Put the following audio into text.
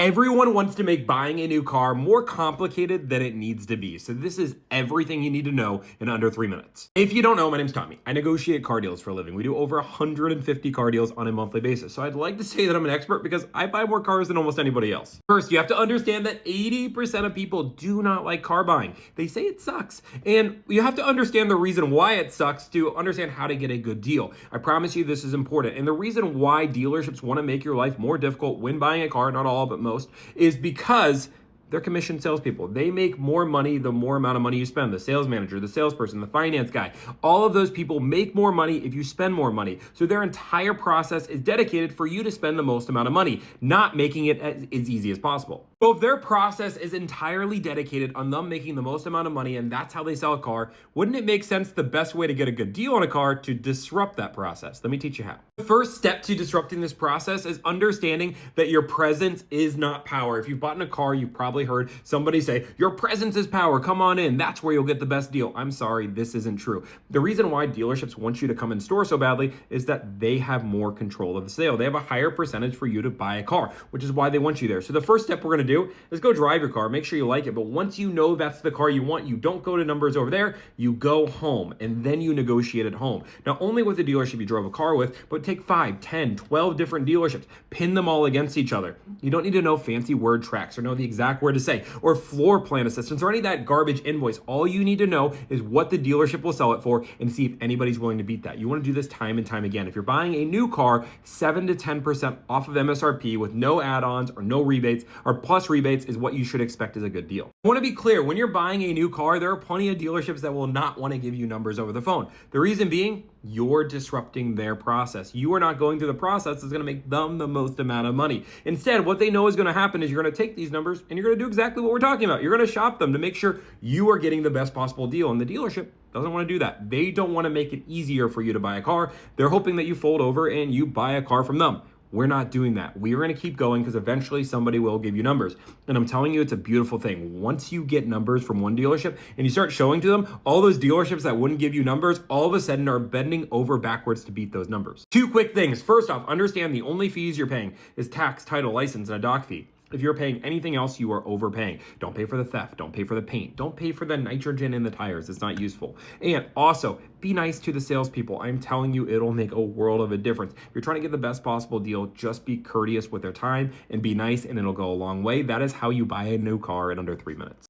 Everyone wants to make buying a new car more complicated than it needs to be. So this is everything you need to know in under 3 minutes. If you don't know, my name's Tommy. I negotiate car deals for a living. We do over 150 car deals on a monthly basis. So I'd like to say that I'm an expert because I buy more cars than almost anybody else. First, you have to understand that 80% of people do not like car buying. They say it sucks. And you have to understand the reason why it sucks to understand how to get a good deal. I promise you this is important. And the reason why dealerships want to make your life more difficult when buying a car, not all, but most, is because they're commissioned salespeople. They make more money the more amount of money you spend. The sales manager, the salesperson, the finance guy, all of those people make more money if you spend more money. So their entire process is dedicated for you to spend the most amount of money, not making it as easy as possible. So if their process is entirely dedicated on them making the most amount of money and that's how they sell a car, wouldn't it make sense the best way to get a good deal on a car to disrupt that process? Let me teach you how. The first step to disrupting this process is understanding that your presence is not power. If you've bought in a car, you've probably heard somebody say, your presence is power, come on in, that's where you'll get the best deal. I'm sorry, this isn't true. The reason why dealerships want you to come in store so badly is that they have more control of the sale. They have a higher percentage for you to buy a car, which is why they want you there. So the first step we're gonna do is go drive your car, make sure you like it, but once you know that's the car you want, you don't go to numbers over there, you go home, and then you negotiate at home. Not only with the dealership you drove a car with, but take 5, 10, 12 different dealerships, pin them all against each other. You don't need to know fancy word tracks or know the exact word to say, or floor plan assistance, or any of that garbage invoice. All you need to know is what the dealership will sell it for and see if anybody's willing to beat that. You want to do this time and time again. If you're buying a new car, 7 to 10% off of MSRP with no add-ons or no rebates, or plus rebates is what you should expect as a good deal. I want to be clear, when you're buying a new car, there are plenty of dealerships that will not want to give you numbers over the phone. The reason being, you're disrupting their process. You are not going through the process that's going to make them the most amount of money. Instead, what they know is going to happen is you're going to take these numbers and you're going to do exactly what we're talking about. You're going to shop them to make sure you are getting the best possible deal. And the dealership doesn't want to do that. They don't want to make it easier for you to buy a car. They're hoping that you fold over and you buy a car from them. We're not doing that. We're going to keep going because eventually somebody will give you numbers. And I'm telling you, it's a beautiful thing. Once you get numbers from one dealership and you start showing to them, all those dealerships that wouldn't give you numbers, all of a sudden are bending over backwards to beat those numbers. 2 quick things. First off, understand the only fees you're paying is tax, title, license, and a doc fee. If you're paying anything else, you are overpaying. Don't pay for the theft. Don't pay for the paint. Don't pay for the nitrogen in the tires. It's not useful. And also, be nice to the salespeople. I'm telling you, it'll make a world of a difference. If you're trying to get the best possible deal, just be courteous with their time and be nice, and it'll go a long way. That is how you buy a new car in under 3 minutes.